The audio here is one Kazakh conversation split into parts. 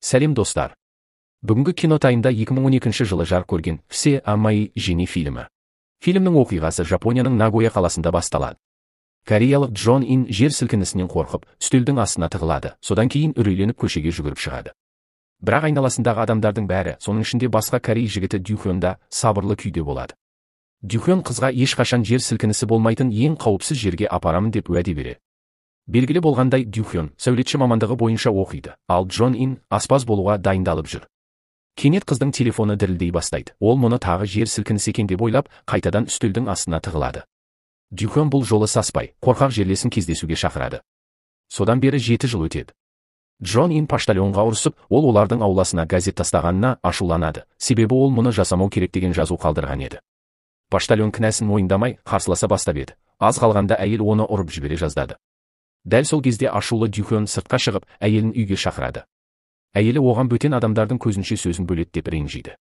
Сәлем достар. Бүгінгі кинотайымда 2012 жылы жарық көрген «Все о моей жене» фильмі. Фильмнің оқиғасы Жапонияның Нагоя қаласында басталады. Кореялық Джон Ин жер сілкінісінен қорқып, үстелдің астына тығылады, содан кейін үрейленіп көшеге жүгіріп шығады. Бірақ айналасындағы адамдардың бәрі, соның ішінде басқа корей жігіті Дюхён да сабырлы күйде болады. Дюхён қызға ешқашан жер сілкінісі болмайтын ең қауіпсіз жерге апарамын деп уәде береді. Белгілі болғандай, Дюхён сәулетші мамандығы бойынша оқиды, ал Джон Ин аспаз болуға дайындалып жүр. Кенет қыздың телефоны дірілдей бастайды. Ол мұны тағы жер сілкінісі екен деп ойлап, қайтадан үстелдің астына тығылады. Дюхён бұл жолы саспай, қорқақ жерлесін кездесуге шақырады. Содан бері 7 жыл өтеді. Джон Ин поштальонға ұрысып, ол олардың ауласына газет тастағанына ашуланады, себебі ол мұны жасамау керек деген жазу қалдырған еді. Поштальон кінәсін мойындамай, қарсыласа бастап еді. Аз қалғанда әйел оны ұрып жібере жаздады. Дәл сол кезде ашулы Дюхён сыртқа шығып, әйелін үйге шақырады. Әйелі оған бөтен адамдардың көзінше сөзін бөледі деп ренжиді.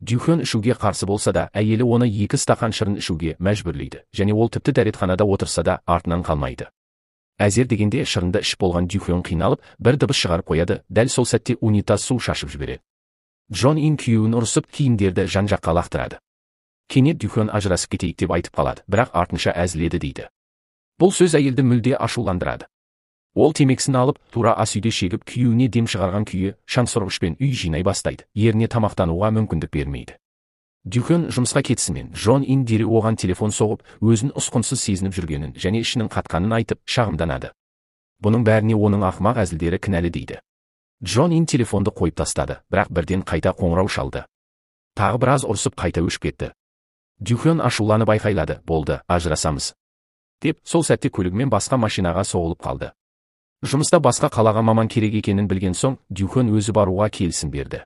Дюхён ішуге қарсы болса да, әйелі оны 2 стақан шырын ішуге мәжбүрлейді, және ол тіпті дәретханада отырса да артынан қалмайды. Әзер дегенде шырынды ішіп болған Дюхён қиналып, бір дыбыс шығарып қояды, дәл сол сәтте унитаз су шашып жібереді. Джон Ин күйеуін ұрысып, киімдерді жан-жаққа лақтырады. Кенет Дюхён ажырасып кетейік деп айтып қалады, бірақ артынша әзіледі дейді. Бұл сөз әйелді мүлде ашуландырады. Ол темекісін алып, тура ас үйде шегіп, күйеуіне дем шығарған күйі шаңсорғышпен үй жинай бастайды, еріне тамақтануға мүмкіндік бермейді. Дюхён жұмысқа кетісімен, Джон Ин дереу оған телефон соғып, өзін ұсқынсыз сезініп жүргенін және ішінің қатқанын айтып, шағымданады. Бұның бәріне оның ақымақ әзілдері кінәлі дейді. Джон Ин телефонды қойып тастады, бірақ бірден қайта қоңырау шалды. Тағы біраз ұрысып қайта өшіп кетті. Дюхён ашуланып айқайлады, болды, ажырасамыз деп, сол сәтте көлігімен басқа машинаға соғылып қалды. Жұмыста басқа қалаға маман керек екенін білген соң, Дюхён өзі баруға келісім берді.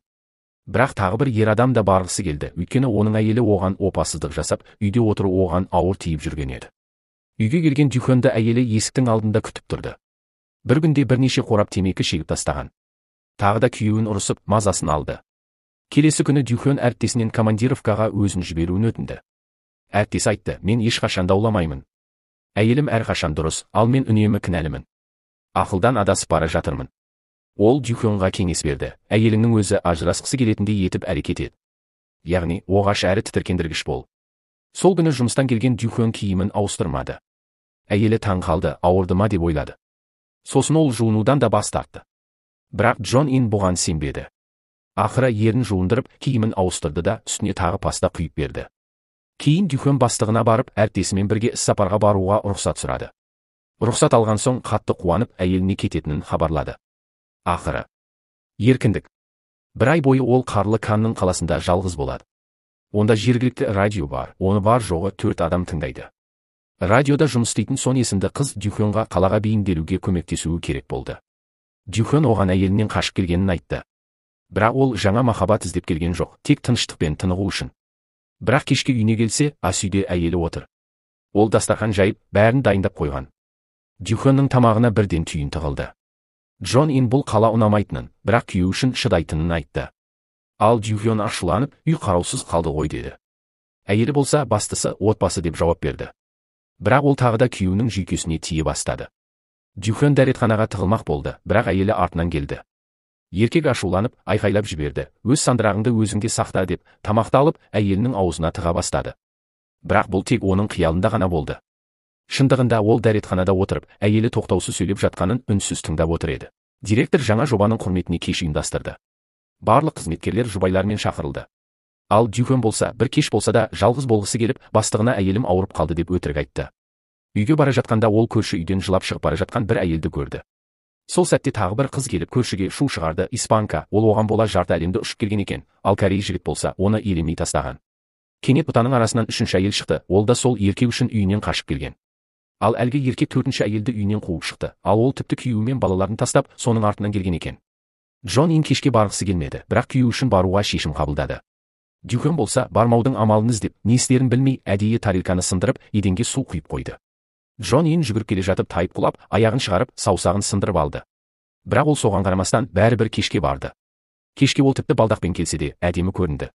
Бірақ тағы бір ер адам да барғысы келді, өйткені оның әйелі оған опасыздық жасап, үйде отыру оған ауыр тиіп жүрген еді. Үйге келген Дюхёнды әйелі есіктің алдында күтіп тұрды. Бір күнде бірнеше қорап темекі шегіп тастаған. Тағы да күйеуін ұрысып, мазасын алды. Келесі күні Дюхён әріптесінен командировкаға өзін жіберуін өтінді. Әріптес айтты, мен ешқашан дауламаймын. Әйелім әрқашан дұрыс, ал мен үнемі кінәлімін. Ақылдан адасып бара жатырмын. Ол Дюхёнға кеңес берді, әйеліңнің өзі ажырасқысы келетіндей етіп әрекет ет. Яғни, оғаш әрі тітіркендіргіш бол. Сол күні жұмыстан келген Дюхён киімін ауыстырмады. Әйелі таң қалды, ауырды ма деп ойлады. Сосын ол жуынудан да бас тартты. Бірақ Джон Ин бұған сенбеді. Ақыры ерін жуындырып, киімін ауыстырды да үстіне тағы паста құйып берді. Кейін Дюхён бастығына барып, әріптесімен бірге іссапарға баруға рұқсат сұрады. Рұқсат алған соң қатты қуанып, әйеліне кететінін хабарлады. Ақыры еркіндік. Бір ай бойы ол қарлы Канның қаласында жалғыз болады. Онда жергілікті радио бар, оны бар жоғы 4 адам тыңдайды. Радиода жұмыс істейтін Сон есімді қыз Дюхёнға қалаға бейімделуге көмектесуі керек болды. Дюхён оған әйелінен қашып келгенін айтты. Бірақ ол жаңа махаббат іздеп келген жоқ, тек тыныштықпен тынығу үшін. Бірақ кешке үйіне келсе, ас үйде әйелі отыр. Ол дастархан жайып, бәрін дайындап қойған. Дюхённың тамағына бірден түйін тығылды. Джон Ин бұл қала ұнамайтынын, бірақ күйеуі үшін шыдайтынын айтты. Ал Дюхён ашуланып, үй қараусыз қалды ғой деді. Әйелі болса, бастысы отбасы деп жауап берді. Бірақ ол тағы да күйеуінің жүйкесіне тие бастады. Дюхён дәретханаға тығылмақ болды, бірақ әйелі артынан келді. Еркек ашуланып, айқайлап жіберді, өз сандырағыңды өзіңде сақта деп, тамақты алып, әйелінің аузына тыға бастады. Бірақ бұл тек оның қиялында ғана болды. Шындығында ол дәретханада отырып, әйелі тоқтаусыз сөйлеп жатқанын үнсіз тыңдап отыр еді. Директор жаңа жобаның құрметіне кеш ұйымдастырды. Барлық қызметкерлер жұбайлармен шақырылды. Ал Дюхён болса, бір кеш болса да жалғыз болғысы келіп, бастығына әйелім ауырып қалды деп өтірік айтты. Үйге бара жатқанда ол көрші үйден жылап шығып бара жатқан бір әйелді көрді. Сол сәтте тағы бір қыз келіп көршіге шу шығарды, испанка, ол оған бола жарты әлемді ұшып келген екен, ал корей жігіт болса, оны елемей тастаған. Кенет бұтаның арасынан 3-ші әйел шықты, ол да сол еркек үшін үйінен қашып келген. Ал әлгі еркек 4-ші әйелді үйінен қуып шықты, ал ол тіпті күйеуі мен балаларын тастап, соның артынан келген екен. Джон Ин кешке барғысы келмеді, бірақ күйеуі үшін баруға шешім қабылдады. Дюхён болса, бармаудың амалын іздеп, не істерін білмей, әдейі тарелканы сындырып, еденге су құйып қойды. Джон Ин жүгіріп келе жатып тайып құлап, аяғын шығарып, саусағын сындырып алды. Бірақ ол соған қарамастан бәрібір кешке барды. Кешке ол тіпті балдақпен келсе де, әдемі көрінді.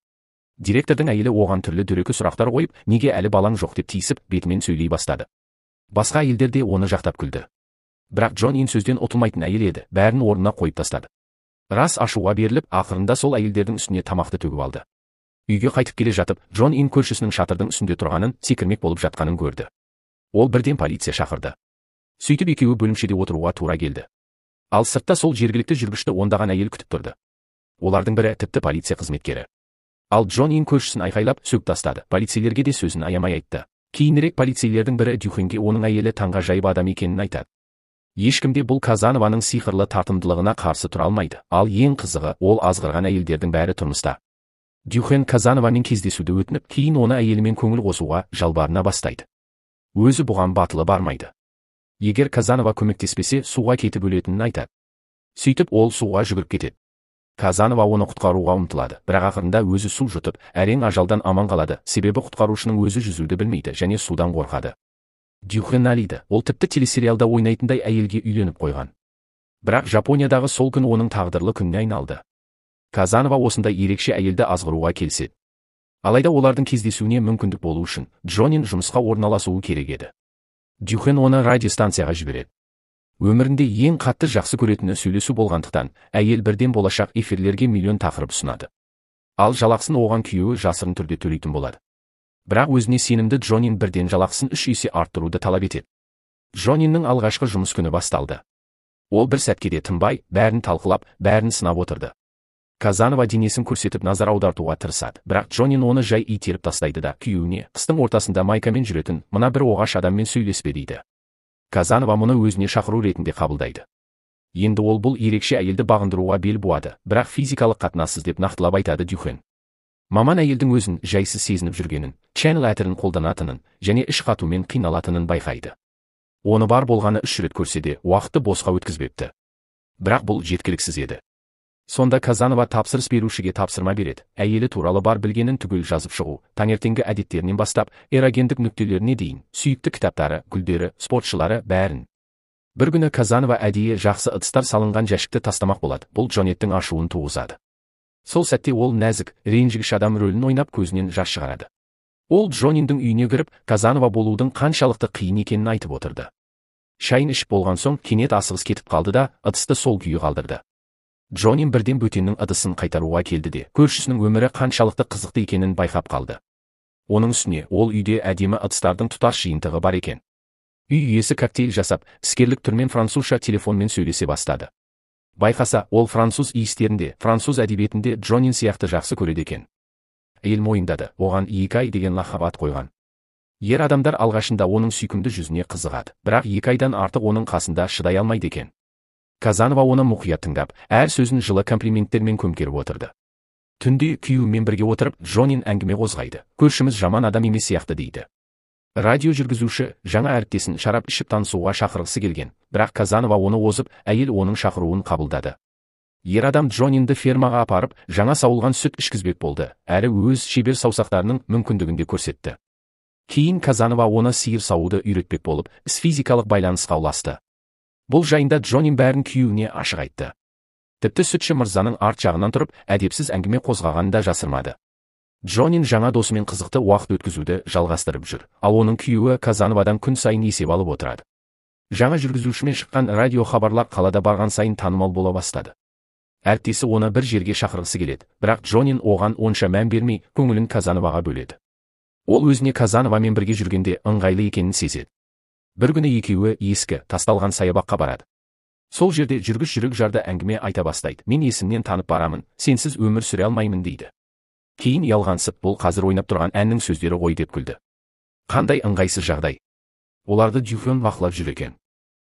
Директордың әйелі оған түрлі дөрекі сұрақтар қойып, неге әлі балаң жоқ деп тиісіп, бетімен сөйлей бастады. Басқа әйелдер де оны жақтап күлді. Бірақ Джон Ин сөзден ұтылмайтын әйел еді, бәрін орнына қойып тастады. Рас ашуға беріліп, ақырында сол әйелдердің үстіне тамақты төгіп алды. Үйге қайтып келе жатып, Джон Ин көршісінің шатырдың үстінде тұрғанын, секірмек болып жатқанын көрді. Ол бірден полиция шақырды. Сөйтіп екеуі бөлімшеде отыруға тура келді. Ал сыртта сол жергілікті жүргішті ондаған әйел күтіп тұрды. Олардың бірі тіпті полиция қызметкері. Ал Джон Ин көршісін айқайлап сөгіп тастады. Полицейлерге де сөзін аямай айтты. Кейінірек полицейлердің бірі Дюхенге оның әйелі таңғажайып адам екенін айтады. Ешкімде бұл Казанованың сиқырлы тартымдылығына қарсы тұра алмайды. Ал ең қызығы, ол азғырған әйелдердің бәрі тұрмыста. Дюхен Казанованың кездесуді өтініп, кейін оны әйелімен көңіл қосуға жалбарына бастайды. Өзі бұған батылы бармайды. Егер Казанова көмектеспесе, суға кетіп өлетінін айтады. Сөйтіп ол суға жүгіріп кетеді. Казанова оны құтқаруға ұмтылады, бірақ ақырында өзі су жұтып, әрең ажалдан аман қалады, себебі құтқарушының өзі жүзуді білмейді және судан қорқады. Дюхен алиды, ол тіпті телесериалда ойнайтындай әйелге үйленіп қойған. Бірақ Жапониядағы сол күн оның тағдырлы күніне айналды. Казанова осындай ерекше әйелді азғыруға келседі. Алайда олардың кездесуіне мүмкіндік болу үшін Джон Ин жұмысқа орналасуы керек еді. Дюхен оны радиостанцияға жібереді. Өмірінде ең қатты жақсы көретіні сөйлесу болғандықтан, әйел бірден болашақ эфирлерге миллион тақырып ұсынады. Ал жалақысын оған күйеуі жасырын түрде төлейтін болады. Бірақ өзіне сенімді Джон Ин бірден жалақысын 3 есе арттыруды талап етеді. Джон Иннің алғашқы жұмыс күні басталды. Ол бір сәтке де тынбай, бәрін талқылап, бәрін сынап отырды. Казанова денесін көрсетіп назар аудартуға тырысады, бірақ Джон Ин оны жай итеріп тастайды да, күйеуіне, қыстың ортасында майкамен жүретін мына бір оғаш адаммен сөйлеспе дейді. Казанова мұны өзіне шақыру ретінде қабылдайды. Енді ол бұл ерекше әйелді бағындыруға бел буады, бірақ физикалық қатынассыз деп нақтылап айтады Дюхен. Маман әйелдің өзін жайсыз сезініп жүргенін, ченнел әтірін қолданатынын және іш қатумен қиналатынын байқайды. Оны бар болғаны 3 рет көрсе де, уақытты босқа өткізбепті. Бірақ бұл жеткіліксіз еді. Сонда Казанова тапсырыс берушіге тапсырма береді. Әйелі туралы бар білгенін түгел жазып шығу, таңертеңгі әдеттерінен бастап, эрогендік нүктелеріне дейін, сүйікті кітаптары, гүлдері, спортшылары, бәрін. Бір күні Казанова әдейі жақсы ыдыстар салынған жәшікті тастамақ болады. Бұл Джонеттің ашуын туғызады. Сол сәтте ол нәзік, ренжігіш адам рөлін ойнап көзінен жас шығарады. Ол Джон Индің үйіне кіріп, Казанова болудың қаншалықты қиын екенін айтып отырды. Шайын ішіп болған соң кенет асығыс кетіп қалды да, ыдысты сол күйі қалдырды. Джон Ин бірден бөтеннің ыдысын қайтаруға келді де, көршісінің өмірі қаншалықты қызықты екенін байқап қалды. Оның үстіне, ол үйде әдемі ыдыстардың тұтас жиынтығы бар екен. Үй иесі коктейль жасап, іскерлік түрмен французша телефонмен сөйлесе бастады. Байқаса, ол француз иістерінде, француз әдебиетінде Джон Ин сияқты жақсы көреді екен. Әйел мойындады, оған Икай деген лақап ат қойған. Ер адамдар алғашында оның сүйкімді жүзіне қызығады, бірақ 2 айдан артық оның қасында шыдай алмайды екен. Казанова оны мұқият тыңдап, әр сөзін жылы комплименттермен көмкеріп отырды. Түнде күйеуімен бірге отырып, Джон Ин әңгіме қозғайды. Көршіміз жаман адам емес сияқты дейді. Радио жүргізуші жаңа әріптесін шарап ішіп танысуға шақырғысы келген, бірақ Казанова оны озып, әйел оның шақыруын қабылдады. Ер адам Джон Инді фермаға апарып, жаңа сауылған сүт ішкізбек болды, әрі өз шебер саусақтарының мүмкіндігінде көрсетті. Кейін Казанова оны сиыр саууды үйретпек болып, физикалық байланысқа ұласты. Бұл жайында Джон Ин бәрін күйеуіне ашық айтты. Тіпті сүтші мырзаның арт жағынан тұрып, әдепсіз әңгіме қозғағанын да жасырмады. Джон Ин жаңа досымен қызықты уақыт өткізуді жалғастырып жүр, ал оның күйеуі Казановадан күн сайын есеп алып отырады. Жаңа жүргізушімен шыққан радио хабарлар қалада барған сайын танымал бола бастады. Әріптесі оны бір жерге шақырғысы келеді, бірақ Джон Ин оған онша мән бермей, көңілін Казановаға бөледі. Ол өзіне Казановамен бірге жүргенде ыңғайлы екенін сезеді. Бір күні екеуі ескі, тасталған саябаққа барады. Сол жерде жүргіш жүрек жарды әңгіме айта бастайды. Мен есімнен танып барамын, сенсіз өмір сүре алмаймын дейді. Кейін ұялғансып, бұл қазір ойнап тұрған әннің сөздері ғой деп күлді. Қандай ыңғайсыз жағдай. Оларды Дюхен бақылап жүр екен.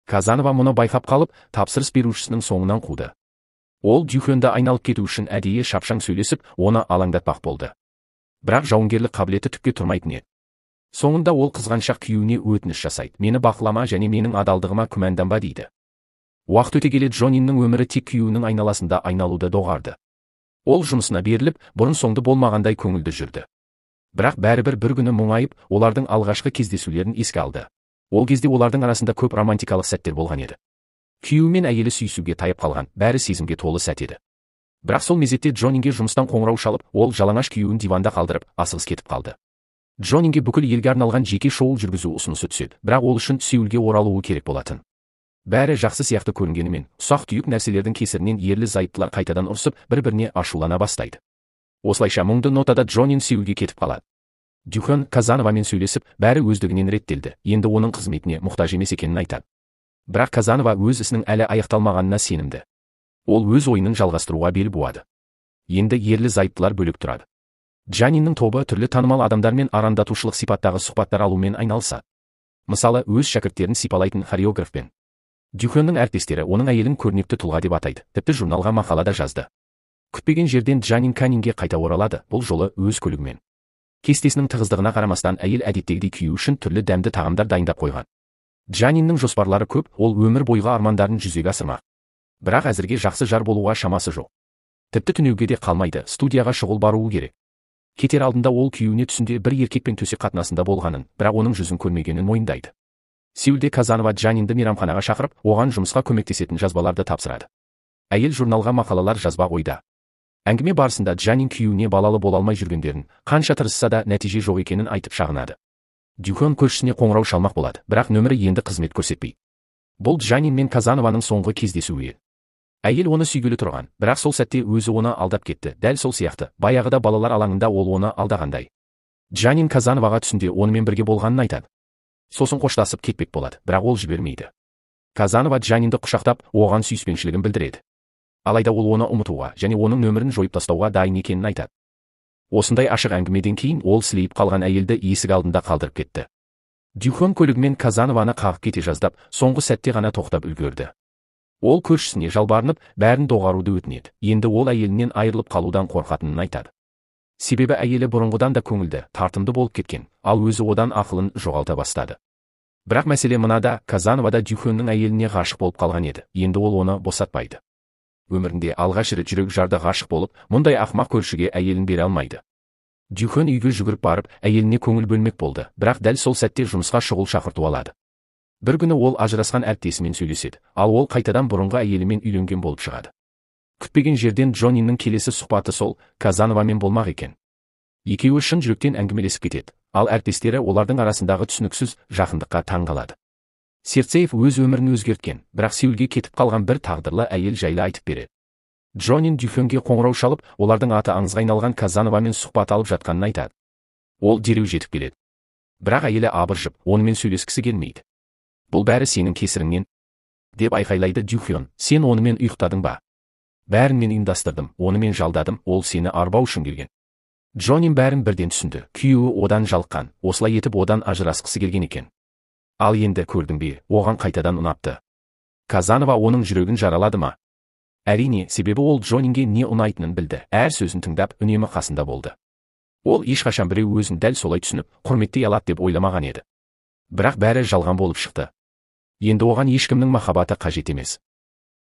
Казанова мұны байқап қалып, тапсырыс берушісінің соңынан қуды. Ол Дюхенді айналып кету үшін әдейі шапшаң сөйлесіп, оны алаңдатпақ болды. Бірақ жауынгерлік қабілеті түкке тұрмайтын еді. Соңында ол қызғаншақ күйеуіне өтініш жасайды. Мені бақылама және менің адалдығыма күмәнданба дейді. Уақыт өте келе Джон Иннің өмірі тек күйеуінің айналасында айналуды доғарды. Ол жұмысына беріліп, бұрын соңды болмағандай көңілді жүрді. Бірақ бәрібір бір күні мұңайып, олардың алғашқы кездесулерін еске алды. Ол кезде олардың арасында көп романтикалық сәттер болған еді. Күйеуі мен әйелі сүйісуге тайып қалған, бәрі сезімге толы сәт еді. Бірақ сол мезетте Джон Инге жұмыстан қоңырау шалып, ол жалаңаш күйеуін диванда қалдырып, асығыс кетіп қалды. Джон Инге бүкіл елге арналған жеке шоу жүргізу ұсынысы түседі, бірақ ол үшін Сеулге оралуы керек болатын. Бәрі жақсы сияқты көрінгенімен, ұсақ-түйек нәрселердің кесірінен ерлі-зайыптылар қайтадан ұрсып, бір-біріне ашулана бастайды. Осылайша мұңды нотада Джонин Сеулге кетіп қалады. Дюхан Казановамен сөйлесіп, бәрі өздігінен реттелді, енді оның қызметіне мұқтаж емес екенін айтады. Бірақ Казанова өз ісінің әлі аяқталмағанына сенімді. Ол өз ойынын жалғастыруға бел буады. Енді ерлі-зайыптылар бөлек тұрады. Джаниннің тобы түрлі танымал адамдармен арандатушылық сипаттағы сұхбаттар алумен айналысады. Мысалы, өз шәкірттерін сипалайтын хореографпен. Дюханның әріптестері оның әйелін көрнекті тұлға деп атайды, тіпті журналға мақала да жазды. Күтпеген жерден Джанин Каннинге қайта оралады, бұл жолы өз көлігімен. Кестесінің тығыздығына қарамастан әйел әдеттегідей күю үшін түрлі дәмді тағамдар дайындап қойған. Джаниннің жоспарлары көп, ол өмір бойғы армандарын жүзеге асырмақ. Бірақ әзірге жақсы жар болуға шамасы жоқ. Тіпті түнеуге де қалмайды, студияға шұғыл баруы керек. Кетер алдында ол күйеуіне түсінде бір еркекпен төсек қатынасында болғанын, бірақ оның жүзін көрмегенін мойындайды. Сеулде Казанова Джанинді мейрамханаға шақырып, оған жұмысқа көмектесетін жазбаларды тапсырады. Әйел журналға мақалалар жазбақ ойда. Әңгіме барысында Джанин күйеуіне балалы бола алмай жүргендерін, қанша тырысса да нәтиже жоқ екенін айтып шағынады. Дюхан көршісіне қоңырау шалмақ болады, бірақ нөмірі енді қызмет көрсетпейді. Бұл Джанин мен Казанованың соңғы кездесуі. Әйел оны сүйгелі тұрған, бірақ сол сәтте өзі оны алдап кетті, дәл сол сияқты, баяғыда балалар алаңында ол оны алдағандай. Джанин Казановаға түсінде онымен бірге болғанын айтады. Сосын қоштасып кетпек болады, бірақ ол жібермейді. Казанова Джанинді құшақтап, оған сүйіспеншілігін білдіреді. Алайда ол оны ұмытуға және оның нөмірін жойып тастауға дайын екенін айтады. Осындай ашық әңгімеден кейін ол сілейіп қалған әйелді есік алдында қалдырып кетті. Дюхан көлігімен Казанованы қағып кете жаздап, соңғы сәтте ғана тоқтап үлгерді. Ол көршісіне жалбарынып, бәрін доғаруды өтінеді. Енді ол әйелінен айырылып қалудан қорқатынын айтады. Себебі әйелі бұрынғыдан да көңілді, тартымды болып кеткен, ал өзі одан ақылын жоғалта бастады. Бірақ мәселе мынада, Казанова да Дюханның әйеліне ғашық болып қалған еді. Енді ол оны босатпайды. Өмірінде алғаш рет жүрек жарды ғашық болып, мұндай ақымақ көршіге әйелін бере алмайды. Дюхан үйге жүгіріп барып, әйеліне көңіл бөлмек болды, бірақ дәл сол сәтте жұмысқа шұғыл шақырту алады. Бір күні ол ажырасқан әріптесімен сөйлеседі, ал ол қайтадан бұрынғы әйелімен үйленген болып шығады. Күтпеген жерден Джониннің келесі сұхбаты сол Казановамен болмақ екен. Екеуі шын жүректен әңгімелесіп кетеді, ал әріптестері олардың арасындағы түсініксіз жақындыққа таң қалады. Серцеев өз өмірін өзгерткен, бірақ Сеулге кетіп қалған бір тағдырлы әйел жайлы айтып береді. Джонин Дюханге қоңырау шалып, олардың аты аңызға айналған Казановамен сұхбат алып жатқанын айтады. Ол дереу жетіп келеді. Бірақ әйелі абыржып, онымен сөйлескісі келмейді. Бұл бәрі сенің кесіріңнен, деп айқайлайды Дюхан. Сен онымен ұйықтадың ба? Бәрін мен ұйымдастырдым, онымен жалдадым, ол сені арбау үшін келген. Джонин бәрін бірден түсінді. Күйеуі одан жалыққан, осылай етіп одан ажырасқысы келген екен. Ал енді көрдің бе, оған қайтадан ұнапты. Казанова оның жүрегін жаралады ма? Әрине, себебі ол Джонинге не ұнайтынын білді, әр сөзін тыңдап, үнемі қасында болды. Ол ешқашан біреу өзін дәл солай түсініп, құрметтей алады деп ойламаған еді. Бірақ бәрі жалған болып шықты. Енді оған ешкімнің махаббаты қажет емес.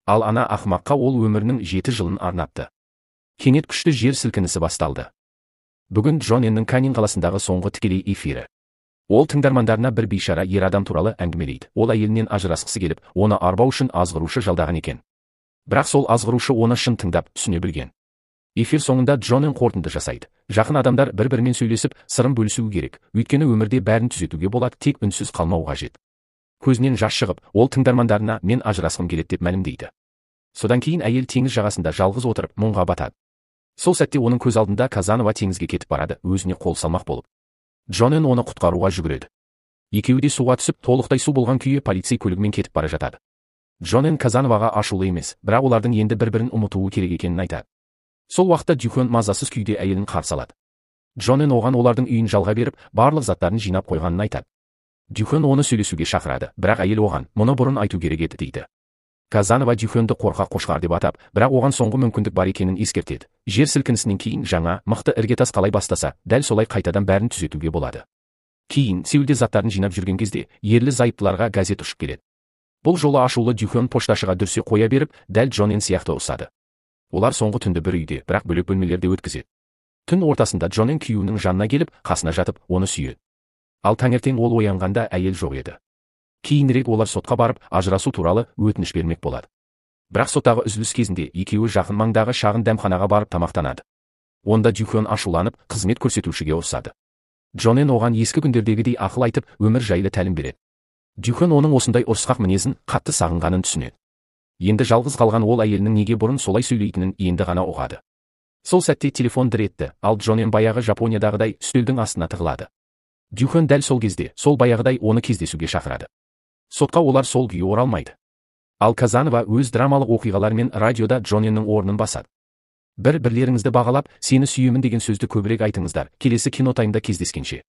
Ал ана ақымаққа ол өмірінің 7 жылын арнапты. Кенет күшті жер сілкінісі басталды. Бүгін Джониннің Каннин қаласындағы соңғы тікелей эфирі. Ол тыңдармандарына бір бейшара ер адам туралы әңгімелейді. Ол әйелінен ажырасқысы келіп, оны арбау үшін азғырушы жалдаған екен. Бірақ сол азғырушы оны шын тыңдап, түсіне білген. Эфир соңында Джонин қорытынды жасайды. Жақын адамдар бір-бірімен сөйлесіп, сырын бөлісуі керек. Өйткені өмірде бәрін түзетуге болады, тек үнсіз қалмау қажет. Көзінен жас шығып, ол тыңдармандарына мен ажырасқым келеді деп мәлімдейді. Содан кейін әйел теңіз жағасында жалғыз отырып, мұңға батады. Сол сәтте оның көз алдында Казанова теңізге кетіп барады, өзіне қол салмақ болып. Джонин оны құтқаруға жүгіреді. Екеуі де суға түсіп, толықтай су болған күйі полицей көлігімен кетіп бара жатады. Джонин Казановаға ашулы емес, бірақ олардың енді бір-бірін ұмытуы керек екенін айтады. Сол уақытта Дюхан мазасыз күйде әйелін қарсы алады. Джонин оған олардың үйін жалға беріп, барлық заттарын жинап қойғанын айтады. Дюхан оны сөйлесуге шақырады, бірақ әйел оған, мұны бұрын айту керек еді дейді. Казанова Дюханды қорқақ қошқар деп атап, бірақ оған соңғы мүмкіндік бар екенін ескертеді. Жер сілкінісінен кейін жаңа, мықты іргетас қалай бастаса, дәл солай қайтадан бәрін түзетуге болады. Кейін Сеулде заттарын жинап жүрген кезде, ерлі-зайыптыларға газет ұшып келеді. Бұл жолы ашулы Дюхан пошташыға дүрсе қоя беріп, дәл Джонин сияқты ұсады. Олар соңғы түнді бір үйде, бірақ бөлек бөлмелерде өткізеді. Түн ортасында Джонин күйеуінің жанына келіп, қасына жатып, оны сүйеді. Ал таңертең ол оянғанда әйел жоқ еді. Кейінірек олар сотқа барып, ажырасу туралы өтініш бермек болады. Бірақ соттағы үзіліс кезінде екеуі жақын маңдағы шағын дәмханаға барып тамақтанады. Онда Дюхан ашуланып, қызмет көрсетушіге ұрсады. Джонин оған ескі күндердегідей ақыл айтып, өмір жайлы тәлім береді. Дюхан оның осындай ұрысқақ мінезін қатты сағынғанын түсінеді. Енді жалғыз қалған ол әйелінің неге бұрын солай сөйлейтінін енді ғана ұғады. Сол сәтте телефон дір етті, ал Джонен баяғы Жапониядағыдай үстелдің астына тығылады. Дюхан дәл сол кезде, сол баяғыдай оны кездесуге шақырады. Сотқа олар сол күйі оралмайды. Ал Казанова өз драмалық оқиғаларымен радиода Джоненнің орнын басады. Бір-бірлеріңізді бағалап, сені сүйемін деген сөзді көбірек айтыңыздар, келесі кинотаймда кездескенше.